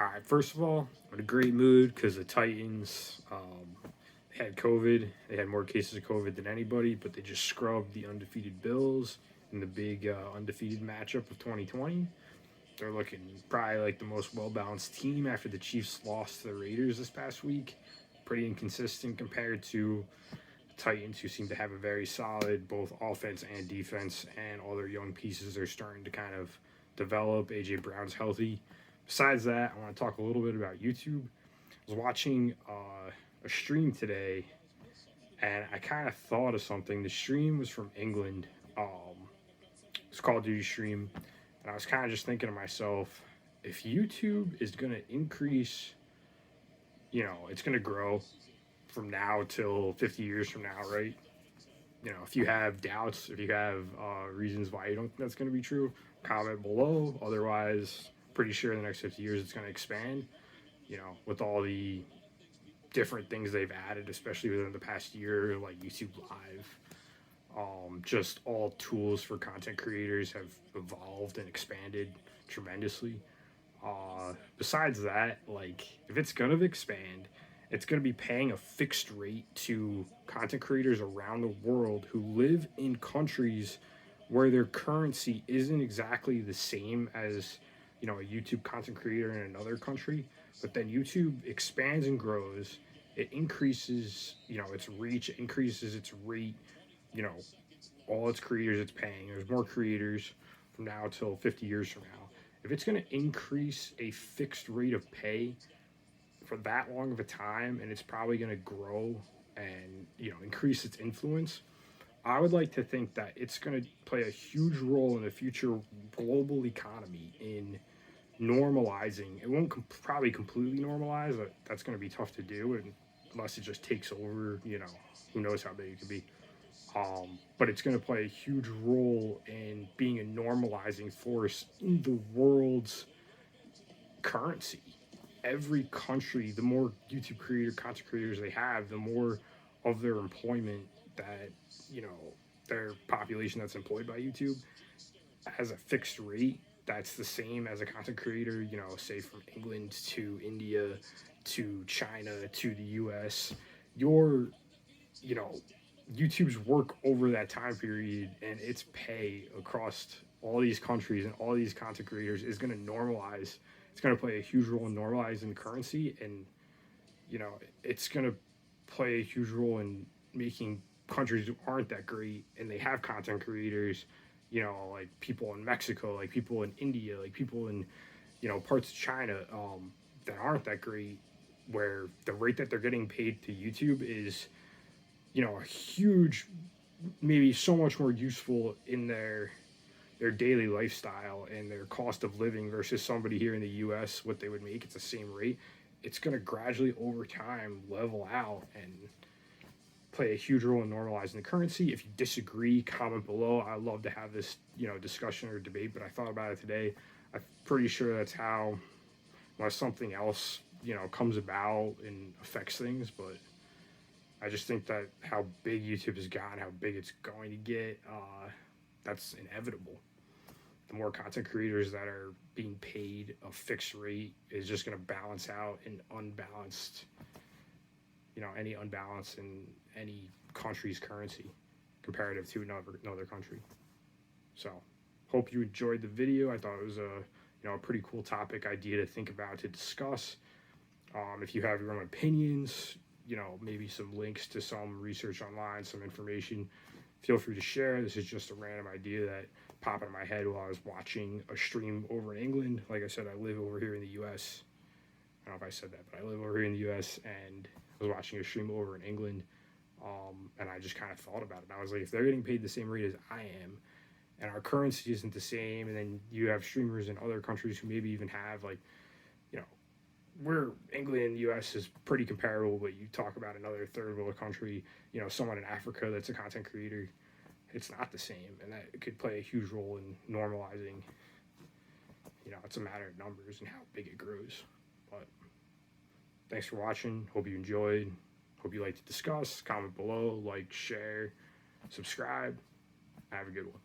All right, first of all, I'm in a great mood because the Titans had COVID. They had more cases of COVID than anybody, but they just scrubbed the undefeated Bills in the big undefeated matchup of 2020. They're looking probably like the most well balanced team after the Chiefs lost to the Raiders this past week. Pretty inconsistent compared to the Titans, who seem to have a very solid both offense and defense, and all their young pieces are starting to kind of develop. AJ Brown's healthy. Besides that, I want to talk a little bit about YouTube. I was watching a stream today, and I kind of thought of something. The stream was from England. It's Call of Duty stream, and I was kind of just thinking to myself, if YouTube is going to increase, it's going to grow from now till 50 years from now, right? If you have doubts, if you have reasons why you don't think that's going to be true, comment below. Otherwise, pretty sure in the next 50 years it's going to expand, with all the different things they've added, especially within the past year, like YouTube Live. Just all tools for content creators have evolved and expanded tremendously. Besides that, like, if it's going to expand, it's going to be paying a fixed rate to content creators around the world who live in countries where their currency isn't exactly the same as, a YouTube content creator in another country. But then YouTube expands and grows. It increases, its reach, it increases its rate, you know, all its creators it's paying. There's more creators from now till 50 years from now. If it's going to increase a fixed rate of pay for that long of a time, and it's probably going to grow and increase its influence, I would like to think that it's going to play a huge role in the future global economy in normalizing. It won't probably completely normalize, but that's going to be tough to do, and unless it just takes over. Who knows how big it could be. But it's going to play a huge role in being a normalizing force in the world's currency. Every country, the more YouTube content creators they have, the more of their employment that, their population that's employed by YouTube has a fixed rate that's the same as a content creator, say from England to India to China to the US. Your, you know, YouTube's work over that time period and its pay across all these countries and all these content creators is going to normalize. It's going to play a huge role in normalizing currency, and it's going to play a huge role in making countries who aren't that great and they have content creators, like people in Mexico, like people in India, like people in parts of China, that aren't that great, where the rate that they're getting paid to YouTube is a huge, maybe so much more useful in their daily lifestyle and their cost of living versus somebody here in the US, what they would make at the same rate. It's going to gradually over time level out and play a huge role in normalizing the currency. If you disagree, comment below. I'd love to have this discussion or debate, but I thought about it today. I'm pretty sure that's how, unless something else comes about and affects things. But I just think that how big YouTube has gotten, how big it's going to get, that's inevitable. The more content creators that are being paid a fixed rate is just going to balance out an unbalanced, any unbalance in any country's currency comparative to another country. So, hope you enjoyed the video. I thought it was a pretty cool topic idea to think about, to discuss. If you have your own opinions, maybe some links to some research online, some information, feel free to share. This is just a random idea that popped in my head while I was watching a stream over in England. Like I said, I live over here in the US. I don't know if I said that, but I live over here in the US, and I was watching a stream over in England, and I just kind of thought about it. And I was like, if they're getting paid the same rate as I am, and our currency isn't the same, and then you have streamers in other countries who maybe even have, like, where England and the U.S. is pretty comparable, but you talk about another third world country, someone in Africa that's a content creator, it's not the same, and that could play a huge role in normalizing. It's a matter of numbers and how big it grows. But thanks for watching. Hope you enjoyed. Hope you like to discuss. Comment below, like, share, subscribe. Have a good one.